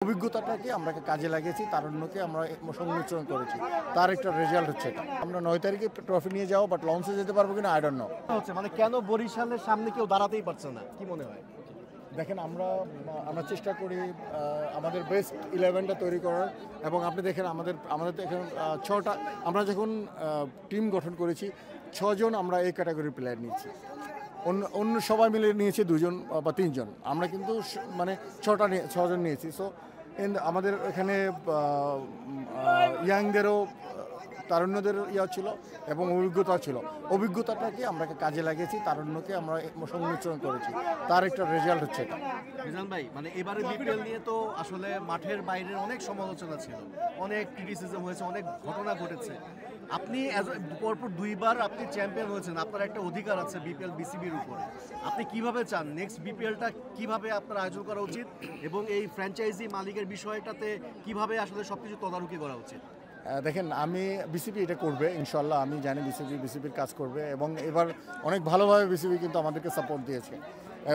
অভিজ্ঞতাটাকে আমরা কাজে লাগিয়েছি, তারুণ্যকে আমরা সংমিশ্রণ করেছি, তার একটা রেজাল্ট হচ্ছে এটা। আমরা 9 তারিখে ট্রফি নিয়ে যাবো, বাট লঞ্চে যেতে পারবো কিনা আই ডোন্ট নো। মানে কেন বরিশালের সামনে কেউ দাঁড়াতেই পারছে না, কি মনে হয়? দেখেন, আমরা চেষ্টা করি আমাদের বেস্ট 11টা তৈরি করার, এবং আপনি দেখেন আমাদের তো এখন 6টা, আমরা যখন টিম গঠন করেছি 6 জন আমরা এই ক্যাটাগরির প্লেয়ার নিয়েছি, অন্য সবাই মিলে নিয়েছে 2 জন বা 3 জন, আমরা কিন্তু মানে 6 জন নিয়েছি। সো আমাদের এখানে ইয়াংদেরও তারুণ্যদের ছিল এবং অভিজ্ঞতা ছিল, অভিজ্ঞতাটাকে আমরা কাজে লাগিয়েছি, তারুণ্যকে আমরা সংমিশ্রণ করেছি, তার একটা রেজাল্ট হচ্ছে এটা। মিজান ভাই, মানে এবারে বিপিএল নিয়ে তো আসলে মাঠের বাইরের অনেক সমালোচনা ছিল, অনেক ক্রিটিসিজম হয়েছে, অনেক ঘটনা ঘটেছে। আপনি পরপর 2বার আপনি চ্যাম্পিয়ন হয়েছেন, আপনার একটা অধিকার আছে বিপিএল বিসিবির উপরে। আপনি কিভাবে চান নেক্সট বিপিএলটা কিভাবে আপনার আয়োজন করা উচিত, এবং এই ফ্র্যাঞ্চাইজি মালিকের বিষয়টাতে কিভাবে আসলে সবকিছু তদারকি করা উচিত? দেখেন, বিসিবি এটা করবে ইনশাল্লাহ, আমি জানি বিসিবির কাজ করবে, এবং এবার অনেক ভালোভাবে বিসিবি কিন্তু আমাদেরকে সাপোর্ট দিয়েছে,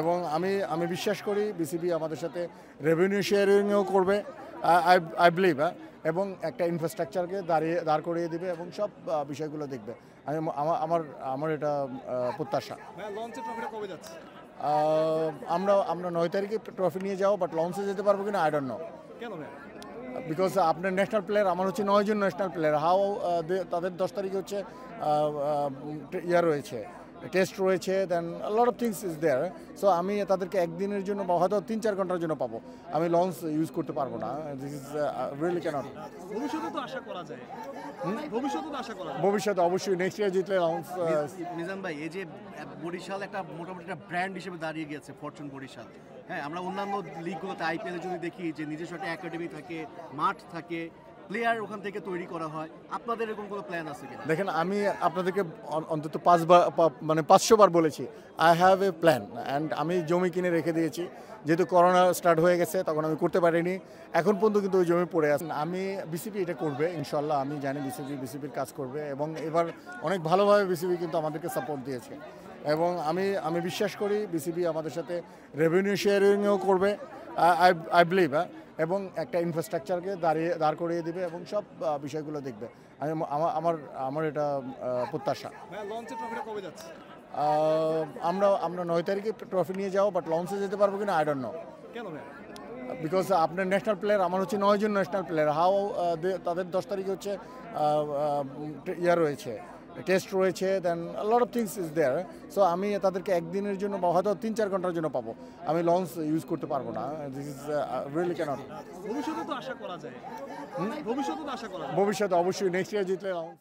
এবং আমি বিশ্বাস করি বিসিবি আমাদের সাথে রেভিনিউ শেয়ারিংও করবে, আই বিলিভ, এবং একটা ইনফ্রাস্ট্রাকচারকে দাঁড় করিয়ে দিবে এবং সব বিষয়গুলো দেখবে। আমার এটা প্রত্যাশা। আমরা 9 তারিখে ট্রফি নিয়ে যাবো, বাট লঞ্চে যেতে পারবো কিনা আই ডোন্ট নো। কেন? বিকজ আপনার ন্যাশনাল প্লেয়ার, আমার হচ্ছে 9 জন ন্যাশনাল প্লেয়ার, তাদের 10 তারিখে হচ্ছে রয়েছে, টেস্ট রয়েছে, then lot of things is there. So আমি তাদেরকে একদিনের জন্য বা হয়তো 3-4 ঘন্টার জন্য পাবো, আমি লঞ্চ ইউজ করতে পারবো না। This is really cannot. ভবিষ্যতে তো আশা করা যায়, ভবিষ্যতে অবশ্যই নেক্সট ইয়ার জিতলে লঞ্চ। মিজান ভাই, এই যে বরিশাল একটা মোটামুটি একটা ব্র্যান্ড হিসেবে দাঁড়িয়ে গেছে, ফরচুন বরিশাল। হ্যাঁ, আমরা অন্যান্য লিগগুলোতে আইপিএলে যদি দেখি যে নিজস্ব একটা একাডেমি থাকে, মাঠ থাকে, প্লেয়ার ওখান থেকে তৈরি করা হয়, আপনাদের এরকম কোনো প্ল্যান আছে কিনা? দেখেন, আমি আপনাদেরকে অন্তত 500 বার বলেছি I have a plan, and আমি জমি কিনে রেখে দিয়েছি। যেহেতু করোনা স্টার্ট হয়ে গেছে তখন আমি করতে পারিনি, এখন পর্যন্ত কিন্তু ওই জমি পড়ে আছে। বিসিবি এটা করবে ইনশাল্লাহ, আমি জানি বিসিবির কাজ করবে, এবং এবার অনেক ভালোভাবে বিসিবি কিন্তু আমাদেরকে সাপোর্ট দিয়েছে, এবং আমি বিশ্বাস করি বিসিবি আমাদের সাথে রেভিনিউ শেয়ারিংও করবে, আই বিলিভ, এবং একটা ইনফ্রাস্ট্রাকচারকে দাঁড় করিয়ে দিবে এবং সব বিষয়গুলো দেখবে। আমার এটা প্রত্যাশা। আমরা 9 তারিখে ট্রফি নিয়ে যাবো, বাট লঞ্চে যেতে পারবো কিনা আই ডোন্ট নো। কেন? বিকজ আপনার ন্যাশনাল প্লেয়ার, আমার হচ্ছে 9 জন ন্যাশনাল প্লেয়ার, তাদের 10 তারিখে হচ্ছে রয়েছে, টেস্ট রয়েছে, then lot of things is there. So আমি তাদেরকে একদিনের জন্য বা হয়তো 3-4 ঘন্টার জন্য পাবো, আমি লঞ্চ ইউজ করতে পারবো না। This is really cannot. ভবিষ্যতে তো আশা করা যায়, ভবিষ্যতে অবশ্যই নেক্সট ইয়ার জিতলে লঞ্চ।